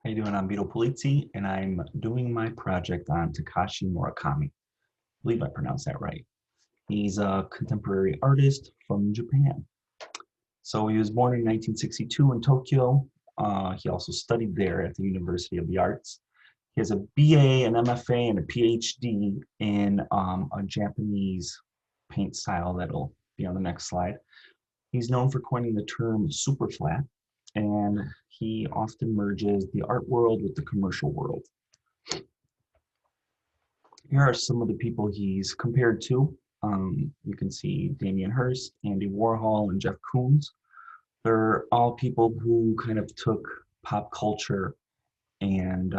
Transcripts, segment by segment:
How you doing? I'm Vito Polizzi, and I'm doing my project on Takashi Murakami. I believe I pronounced that right. He's a contemporary artist from Japan. So he was born in 1962 in Tokyo. He also studied there at the University of the Arts. He has a BA, an MFA, and a PhD in a Japanese paint style that'll be on the next slide. He's known for coining the term superflat, and he often merges the art world with the commercial world. Here are some of the people he's compared to. You can see Damien Hirst, Andy Warhol, and Jeff Koons. They're all people who kind of took pop culture and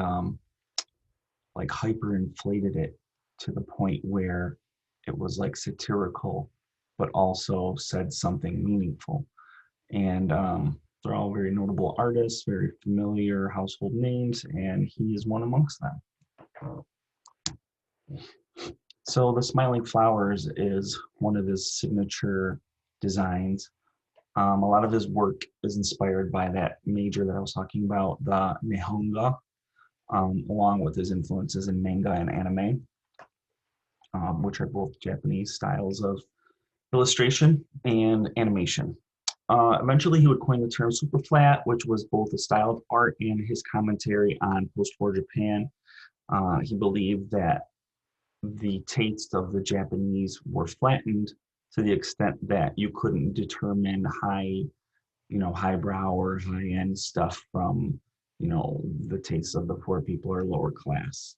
like hyperinflated it to the point where it was like satirical, but also said something meaningful. And they're all very notable artists, very familiar household names, and he is one amongst them. So the Smiling Flowers is one of his signature designs. A lot of his work is inspired by that major that I was talking about, the Nihonga, along with his influences in manga and anime, which are both Japanese styles of illustration and animation. Eventually, he would coin the term superflat, which was both a style of art and his commentary on post-war Japan. He believed that the taste of the Japanese were flattened to the extent that you couldn't determine highbrow or high-end stuff from, the tastes of the poor people or lower class.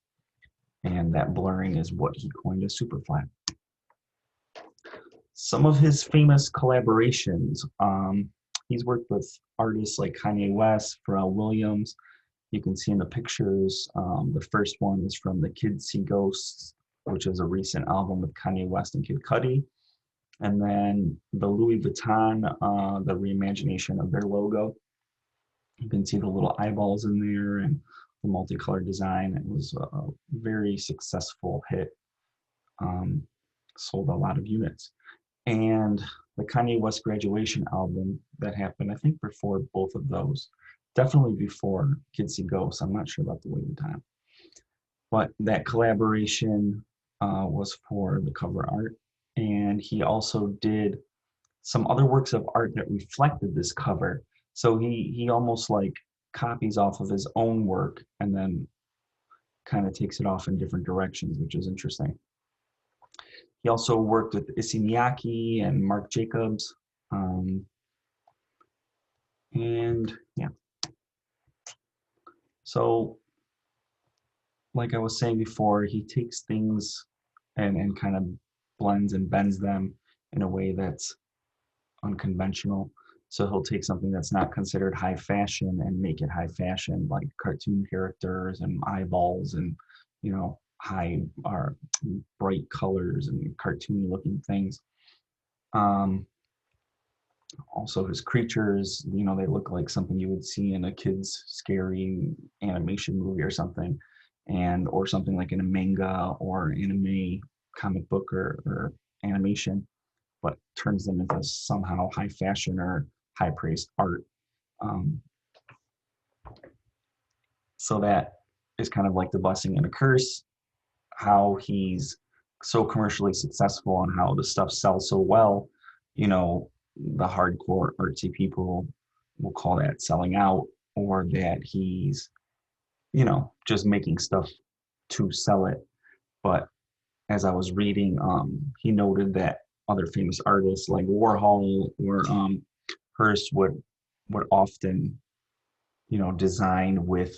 And that blurring is what he coined as superflat. Some of his famous collaborations, he's worked with artists like Kanye West, Pharrell Williams. You can see in the pictures, the first one is from The Kids See Ghosts, which is a recent album with Kanye West and Kid Cudi. And then the Louis Vuitton, the reimagination of their logo. You can see the little eyeballs in there and the multicolored design. It was a very successful hit, sold a lot of units. And the Kanye West graduation album that happened, I think before both of those, definitely before Kids See Ghosts. I'm not sure about the Louis Vuitton. But that collaboration was for the cover art. And he also did some other works of art that reflected this cover. So he almost like copies off of his own work and then kind of takes it off in different directions, which is interesting. He also worked with Issey Miyake and Marc Jacobs. And yeah. So like I was saying before, he takes things and kind of blends and bends them in a way that's unconventional. So he'll take something that's not considered high fashion and make it high fashion, like cartoon characters and eyeballs and, high or bright colors and cartoony looking things. Also his creatures, they look like something you would see in a kid's scary animation movie or something, or something like in a manga or anime comic book or animation, but turns them into somehow high fashion or high praised art. So that is kind of like the blessing and a curse, how he's so commercially successful and how the stuff sells so well. The hardcore artsy people will call that selling out, or that he's, just making stuff to sell it. But as I was reading, he noted that other famous artists like Warhol or Hearst would often, design with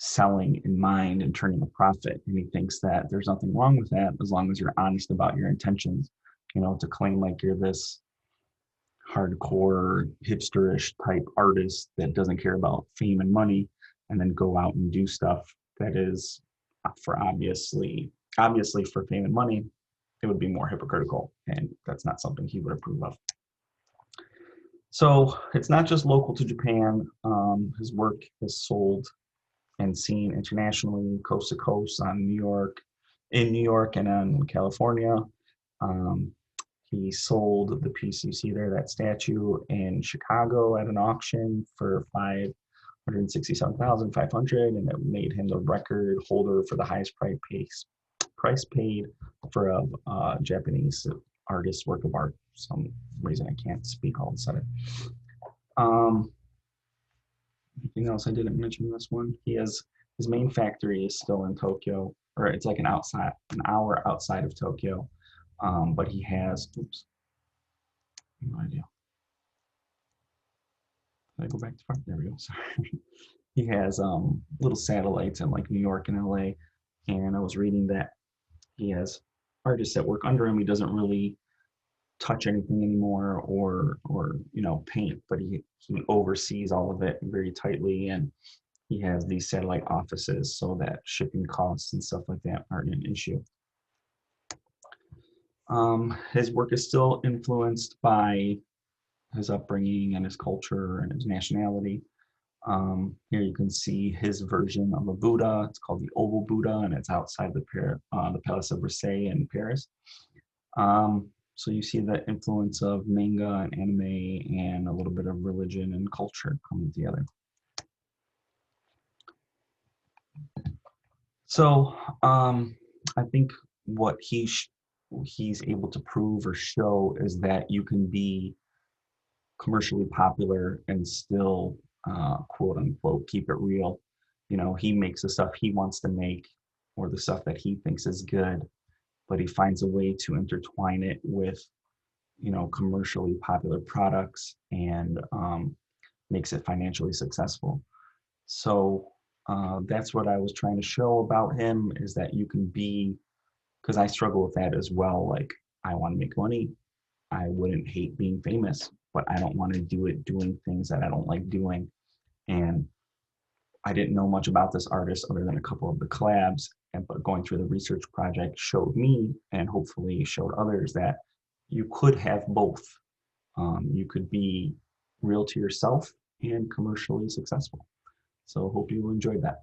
selling in mind and turning a profit. And he thinks that there's nothing wrong with that as long as you're honest about your intentions. To claim like you're this hardcore hipsterish type artist that doesn't care about fame and money, and then go out and do stuff that is for obviously for fame and money, it would be more hypocritical, and that's not something he would approve of. So it's not just local to Japan. His work is sold and seen internationally, coast to coast, in New York and in California. He sold the piece you see there, that statue, in Chicago at an auction for $5 167,500, and it made him the record holder for the highest price paid for a Japanese artist's work of art. For some reason I can't speak all of a sudden. Anything else I didn't mention in this one? He has his main factory is still in Tokyo, or it's like an hour outside of Tokyo. But he has, oops, no idea. Did I go back to front? There we go. Sorry. He has little satellites in like New York and LA. And I was reading that he has artists that work under him. He doesn't really touch anything anymore or paint, but he oversees all of it very tightly, and he has these satellite offices so that shipping costs and stuff like that aren't an issue. His work is still influenced by his upbringing and his culture and his nationality. Here you can see his version of a Buddha. It's called the Oval Buddha, and it's outside the Palace of Versailles in Paris. So you see the influence of manga and anime and a little bit of religion and culture coming together. So I think what he's able to prove or show is that you can be commercially popular and still quote unquote keep it real. He makes the stuff he wants to make or the stuff that he thinks is good, but he finds a way to intertwine it with commercially popular products and makes it financially successful. So that's what I was trying to show about him, is that you can be, because I struggle with that as well. Like, I want to make money. I wouldn't hate being famous, but I don't want to do it doing things that I don't like doing. And I didn't know much about this artist other than a couple of the collabs, but going through the research project showed me, and hopefully showed others, that you could have both. You could be real to yourself and commercially successful. So hope you enjoyed that.